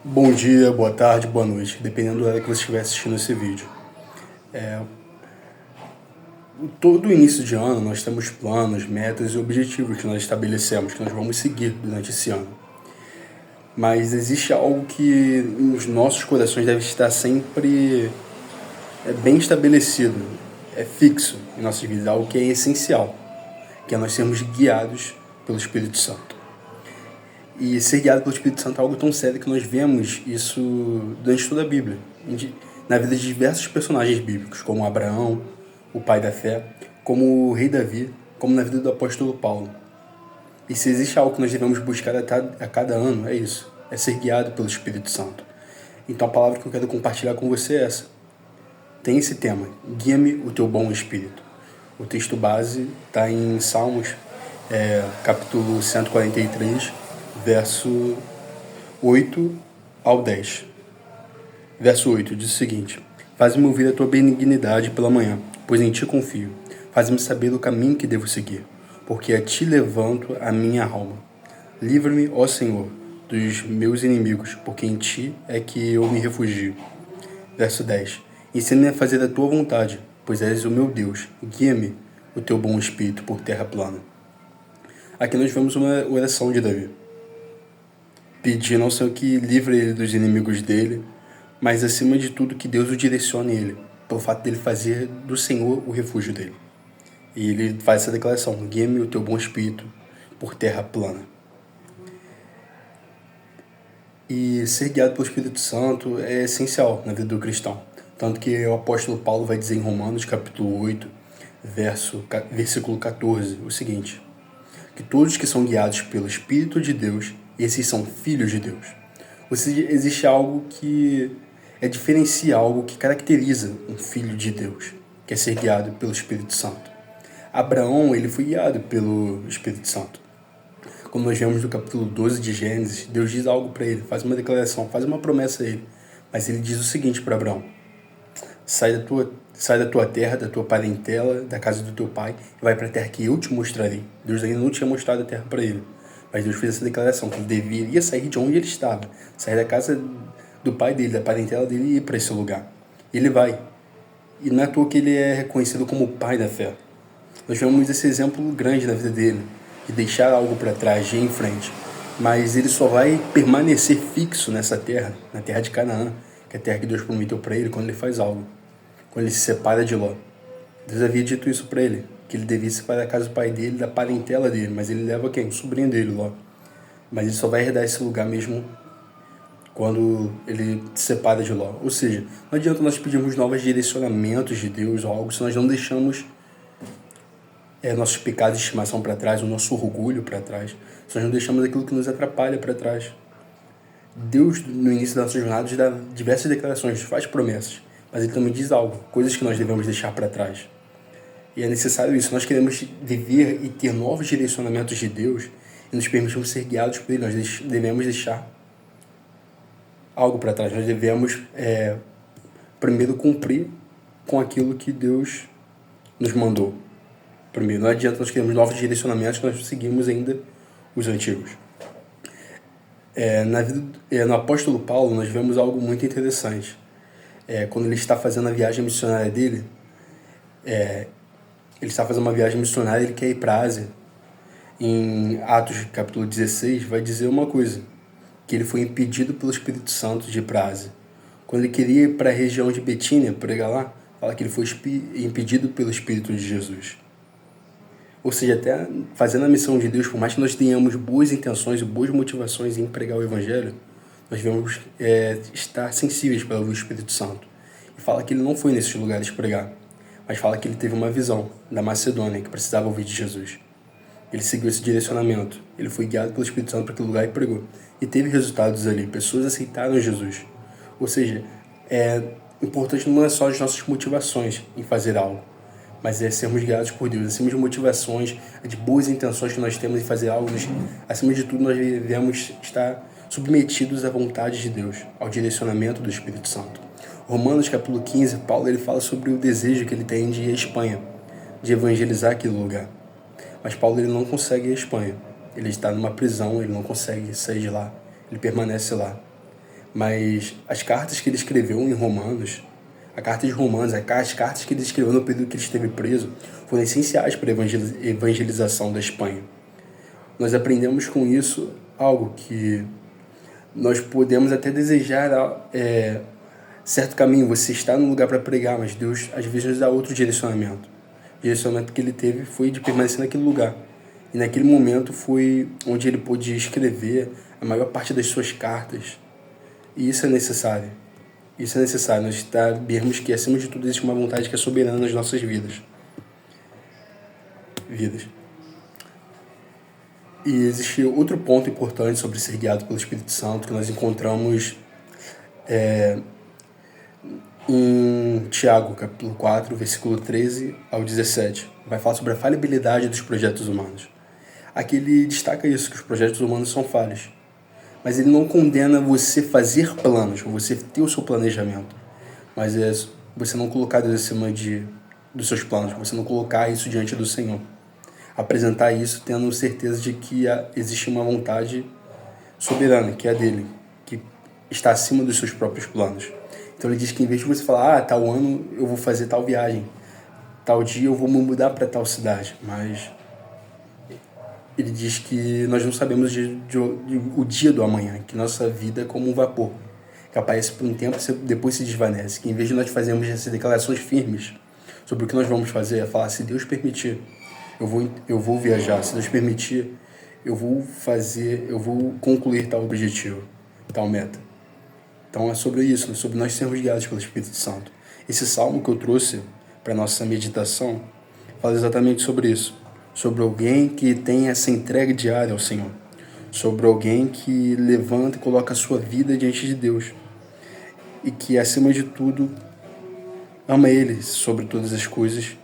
Bom dia, boa tarde, boa noite, dependendo do horário que você estiver assistindo esse vídeo. Todo início de ano nós temos planos, metas e objetivos que nós estabelecemos, que nós vamos seguir durante esse ano. Mas existe algo que nos nossos corações deve estar sempre bem estabelecido, fixo em nossas vidas, algo que é essencial, que é nós sermos guiados pelo Espírito Santo. E ser guiado pelo Espírito Santo é algo tão sério que nós vemos isso durante toda a Bíblia, na vida de diversos personagens bíblicos, como Abraão, o pai da fé, como o rei Davi, como na vida do apóstolo Paulo. E se existe algo que nós devemos buscar a cada ano, é isso, é ser guiado pelo Espírito Santo. Então a palavra que eu quero compartilhar com você é essa. Tem esse tema, guia-me o teu bom Espírito. O texto base está em Salmos, capítulo 143, verso 8 ao 10. Verso 8 diz o seguinte: Faz-me ouvir a tua benignidade pela manhã, pois em ti confio. Faz-me saber o caminho que devo seguir, porque a ti levanto a minha alma. Livra-me, ó Senhor, dos meus inimigos, porque em ti é que eu me refugio. Verso 10. Ensina-me a fazer a tua vontade, pois és o meu Deus. Guia-me o teu bom espírito por terra plana. Aqui nós vemos uma oração de Davi, pedindo ao Senhor que livre ele dos inimigos dele, mas acima de tudo que Deus o direcione ele, pelo fato dele fazer do Senhor o refúgio dele. E ele faz essa declaração: guia-me o teu bom espírito por terra plana. E ser guiado pelo Espírito Santo é essencial na vida do cristão. Tanto que o apóstolo Paulo vai dizer em Romanos capítulo 8, versículo 14, o seguinte: que todos que são guiados pelo Espírito de Deus, esses são filhos de Deus. Ou seja, existe algo que diferencia, algo que caracteriza um filho de Deus, que é ser guiado pelo Espírito Santo. Abraão, ele foi guiado pelo Espírito Santo. Como nós vemos no capítulo 12 de Gênesis, Deus diz algo para ele, faz uma declaração, faz uma promessa a ele. Mas ele diz o seguinte para Abraão: sai da tua terra, da tua parentela, da casa do teu pai, e vai para a terra que eu te mostrarei. Deus ainda não tinha mostrado a terra para ele, mas Deus fez essa declaração, que ele deveria sair de onde ele estava, sair da casa do pai dele, da parentela dele, e ir para esse lugar. Ele vai. E não é à toa que ele é reconhecido como o pai da fé. Nós vemos esse exemplo grande na vida dele, de deixar algo para trás, de ir em frente. Mas ele só vai permanecer fixo nessa terra, na terra de Canaã, que é a terra que Deus prometeu para ele, quando ele faz algo, quando ele se separa de Ló. Deus havia dito isso para ele, que ele devia se separar da casa do pai dele, da parentela dele, mas ele leva quem? O sobrinho dele, Ló. Mas ele só vai herdar esse lugar mesmo quando ele se separa de Ló. Ou seja, não adianta nós pedirmos novos direcionamentos de Deus ou algo se nós não deixamos nossos pecados de estimação para trás, o nosso orgulho para trás, se nós não deixamos aquilo que nos atrapalha para trás. Deus, no início da nossa jornada, dá diversas declarações, faz promessas, mas Ele também diz algo, coisas que nós devemos deixar para trás. E é necessário isso. Nós queremos viver e ter novos direcionamentos de Deus e nos permitirmos ser guiados por Ele. Nós devemos deixar algo para trás. Nós devemos primeiro cumprir com aquilo que Deus nos mandou. Primeiro, não adianta nós queremos novos direcionamentos que nós seguimos ainda os antigos. No apóstolo Paulo, nós vemos algo muito interessante. Quando ele está fazendo a viagem missionária dele, ele está fazendo uma viagem missionária, ele quer ir para a Ásia. Em Atos capítulo 16, vai dizer uma coisa, que ele foi impedido pelo Espírito Santo de ir para a Ásia. Quando ele queria ir para a região de Betínia, pregar lá, fala que ele foi impedido pelo Espírito de Jesus. Ou seja, até fazendo a missão de Deus, por mais que nós tenhamos boas intenções e boas motivações em pregar o Evangelho, nós devemos estar sensíveis para ouvir o Espírito Santo. E fala que ele não foi nesses lugares pregar, mas fala que ele teve uma visão da Macedônia, que precisava ouvir de Jesus. Ele seguiu esse direcionamento. Ele foi guiado pelo Espírito Santo para aquele lugar e pregou. E teve resultados ali. Pessoas aceitaram Jesus. Ou seja, importante não é só as nossas motivações em fazer algo, mas é sermos guiados por Deus, acima de motivações, de boas intenções que nós temos em fazer algo. Acima de tudo, nós devemos estar submetidos à vontade de Deus, ao direcionamento do Espírito Santo. Romanos capítulo 15, Paulo ele fala sobre o desejo que ele tem de ir à Espanha, de evangelizar aquele lugar. Mas Paulo ele não consegue ir à Espanha. Ele está numa prisão, ele não consegue sair de lá, ele permanece lá. Mas as cartas que ele escreveu em Romanos, a carta de Romanos, as cartas que ele escreveu no período que ele esteve preso, foram essenciais para a evangelização da Espanha. Nós aprendemos com isso algo que nós podemos até desejar certo caminho, você está num lugar para pregar, mas Deus às vezes nos dá outro direcionamento. O direcionamento que ele teve foi de permanecer naquele lugar. E naquele momento foi onde ele pôde escrever a maior parte das suas cartas. E isso é necessário. Isso é necessário, nós sabermos que acima de tudo existe uma vontade que é soberana nas nossas vidas. E existe outro ponto importante sobre ser guiado pelo Espírito Santo que nós encontramos em Tiago, capítulo 4, versículo 13 ao 17. Vai falar sobre a falibilidade dos projetos humanos. Aqui ele destaca isso, que os projetos humanos são falhos. Mas ele não condena você fazer planos, você ter o seu planejamento. Mas é você não colocar Deus acima dos seus planos, você não colocar isso diante do Senhor. Apresentar isso tendo certeza de que existe uma vontade soberana, que é a dele, que está acima dos seus próprios planos. Então ele diz que em vez de você falar, tal ano eu vou fazer tal viagem, tal dia eu vou me mudar para tal cidade, mas ele diz que nós não sabemos o dia do amanhã, que nossa vida é como um vapor, que aparece por um tempo e depois se desvanece, que em vez de nós fazermos essas declarações firmes sobre o que nós vamos fazer, é falar, se Deus permitir, eu vou viajar, se Deus permitir, eu vou concluir tal objetivo, tal meta. Então é sobre isso, sobre nós sermos guiados pelo Espírito Santo. Esse salmo que eu trouxe para nossa meditação fala exatamente sobre isso. Sobre alguém que tem essa entrega diária ao Senhor. Sobre alguém que levanta e coloca a sua vida diante de Deus. E que, acima de tudo, ama Ele sobre todas as coisas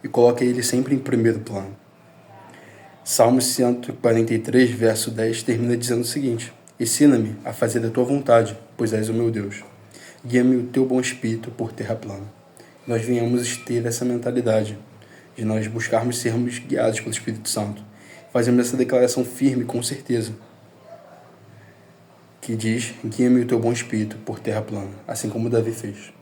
e coloca Ele sempre em primeiro plano. Salmo 143, verso 10, termina dizendo o seguinte: ensina-me a fazer a tua vontade, pois és o meu Deus. Guia-me o teu bom espírito por terra plana. Nós venhamos ter essa mentalidade de nós buscarmos sermos guiados pelo Espírito Santo. Fazemos essa declaração firme, com certeza, que diz: guia-me o teu bom espírito por terra plana, assim como Davi fez.